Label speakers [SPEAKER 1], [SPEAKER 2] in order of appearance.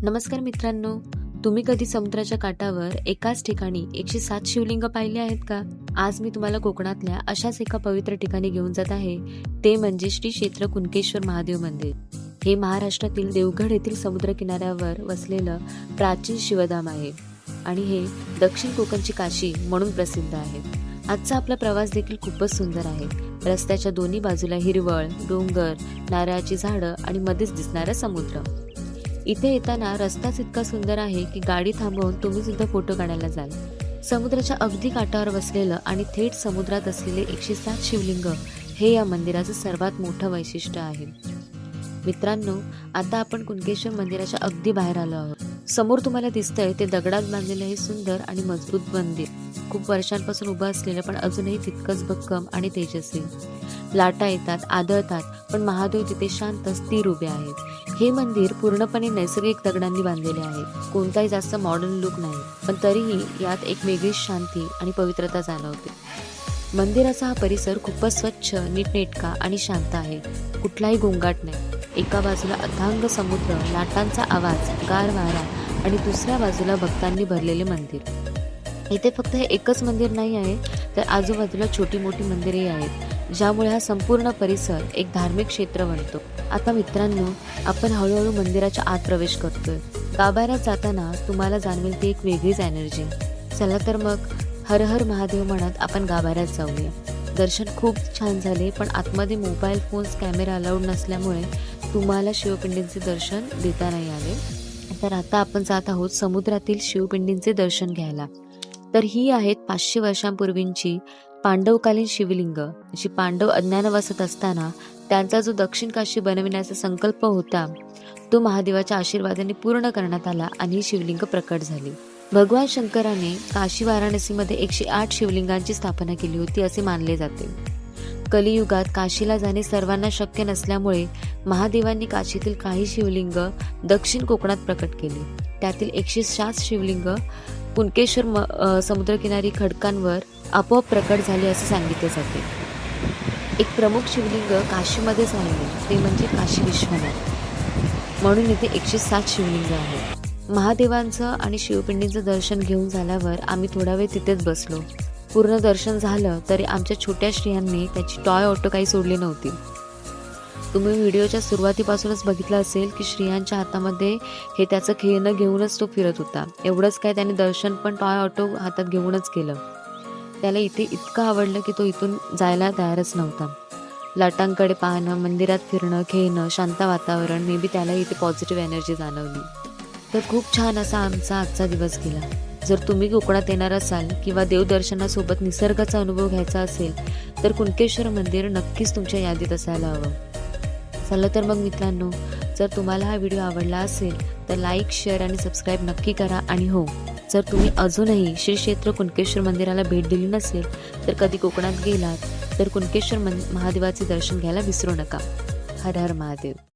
[SPEAKER 1] नमस्कार मित्रांनो, तुम्ही कधी समुद्राच्या काठावर एकाच ठिकाणी 107 शिवलिंग पाहिले आहेत का? आज मी तुम्हाला कोकणातल्या अशाच एका पवित्र ठिकाणी घेऊन जात आहे. ते म्हणजे श्री क्षेत्र कुणकेश्वर महादेव मंदिर. हे महाराष्ट्रातील देवगड येथील समुद्र किनाऱ्यावर वसलेलं प्राचीन शिवधाम आहे आणि हे दक्षिण कोकणची काशी म्हणून प्रसिद्ध आहे. आजचा आपला प्रवास देखील खूपच सुंदर आहे. रस्त्याच्या दोन्ही बाजूला हिरवळ, डोंगर, नारळाची झाडं आणि मध्येच दिसणारा समुद्र. इथे येताना रस्ताच इतका सुंदर आहे की गाडी थांबवून तुम्ही सुद्धा फोटो काढायला जाल. समुद्राच्या अगदी काठावर बसलेलं आणि थेट समुद्रात असलेले 107 शिवलिंग हे या मंदिराचं सर्वात मोठं वैशिष्ट्य आहे. मित्रांनो, आता आपण कुणकेश्वर मंदिराच्या अगदी बाहेर आलो आहोत. समोर तुम्हाला दिसतंय ते दगडात बांधलेलं हे सुंदर आणि मजबूत मंदिर. खूप वर्षांपासून उभं असलेलं पण अजूनही तितकंच भक्कम आणि तेजस्वी. लाटा येतात, आदळतात, पण महादेव तिथे शांत स्थिर उभे आहेत. हे मंदिर पूर्णपणे नैसर्गिक दगडांनी बांधलेले आहे. कोणताही जास्त मॉडर्न लुक नाही, पण तरीही यात एक वेगळीच शांती आणि पवित्रता जाणवते. मंदिराचा हा परिसर खूपच स्वच्छ, नीटनेटका आणि शांत आहे. कुठलाही गोंगाट नाही. एका बाजूला अथांग समुद्र, लाटांचा आवाज, गार वारा आणि दुसऱ्या बाजूला भक्तांनी भरलेले मंदिर. इथे फक्त हे एकच मंदिर नाही आहे, तर आजूबाजूला छोटी मोठी मंदिरेही आहेत, ज्यामुळे हा संपूर्ण परिसर एक धार्मिक क्षेत्र बनतो. आता मित्रांनो, आपण हळूहळू मंदिराच्या आत प्रवेश करतोय. गाभाऱ्यात जाताना तुम्हाला जाणवेल ती एक वेगळीच एनर्जी. चला तर मग हर हर महादेव म्हणत आपण गाभाऱ्यात जाऊया. दर्शन खूप छान झाले, पण आतमध्ये मोबाईल फोन्स, कॅमेरा अलाउड नसल्यामुळे तुम्हाला शिवपिंडींचे दर्शन देता नाही आले. तर आता आपण जात आहोत समुद्रातील शिवपिंडींचे दर्शन घ्यायला. तर ही आहेत 500 वर्षांपूर्वींची पांडवकालीन शिवलिंग, जी पांडव अज्ञातवासात असताना त्यांचा जो दक्षिण काशी बनविण्याचा संकल्प होता तो महादेवाच्या आशीर्वादाने पूर्ण करण्यात आला आणि ही शिवलिंग प्रकट झाली. भगवान शंकराने काशी वाराणसीमध्ये 108 शिवलिंगांची स्थापना केली होती असे मानले जाते. कलियुगात काशीला जाणे सर्वांना शक्य नसल्यामुळे महादेवांनी काशीतील काही शिवलिंग दक्षिण कोकणात प्रकट केली. त्यातील 107 शिवलिंग कुणकेश्वर समुद्रकिनारी खडकांवर आपोआप प्रकट झाले असे सांगितले जाते. एक प्रमुख शिवलिंग काशीमध्येच राहिले, ते म्हणजे काशी विश्वनाथ. म्हणून इथे 107 शिवलिंग आहेत. महादेवांचं आणि शिवपिंडींचं दर्शन घेऊन झाल्यावर आम्ही थोडा वेळ तिथेच बसलो. पूर्ण दर्शन झालं तरी आमच्या छोट्या श्रियांनी त्याची टॉय ऑटो काही सोडली नव्हती. तुम्ही व्हिडिओच्या सुरुवातीपासूनच बघितलं असेल की श्रियांच्या हातामध्ये हे त्याचं खेळणं घेऊनच तो फिरत होता. एवढंच काय, त्याने दर्शन पण टॉय ऑटो हातात घेऊनच केलं. त्याला इथे इतकं आवडलं की तो इथून जायला तयारच नव्हता. लाटांकडे पाहणं, मंदिरात फिरणं, खेळणं, शांत वातावरण, मे बी त्याला इथे पॉझिटिव्ह एनर्जी जाणवली. तर खूप छान असा आमचा आजचा दिवस गेला. जर तुम्ही कोकणात येणार असाल किंवा देवदर्शनासोबत निसर्गाचा अनुभव घ्यायचा असेल तर कुणकेश्वर मंदिर नक्कीच तुमच्या यादीत असायला हवं. चला तर मग मित्रांनो, जर तुम्हाला हा व्हिडिओ आवडला असेल तर लाईक, शेअर आणि सबस्क्राईब नक्की करा. आणि हो, जर तुम्ही अजूनही श्री क्षेत्र कुणकेश्वर मंदिराला भेट दिली नसेल तर कधी कोकणात गेलात तर कुणकेश्वर महादेवाचे दर्शन घ्यायला विसरू नका. हर हर महादेव.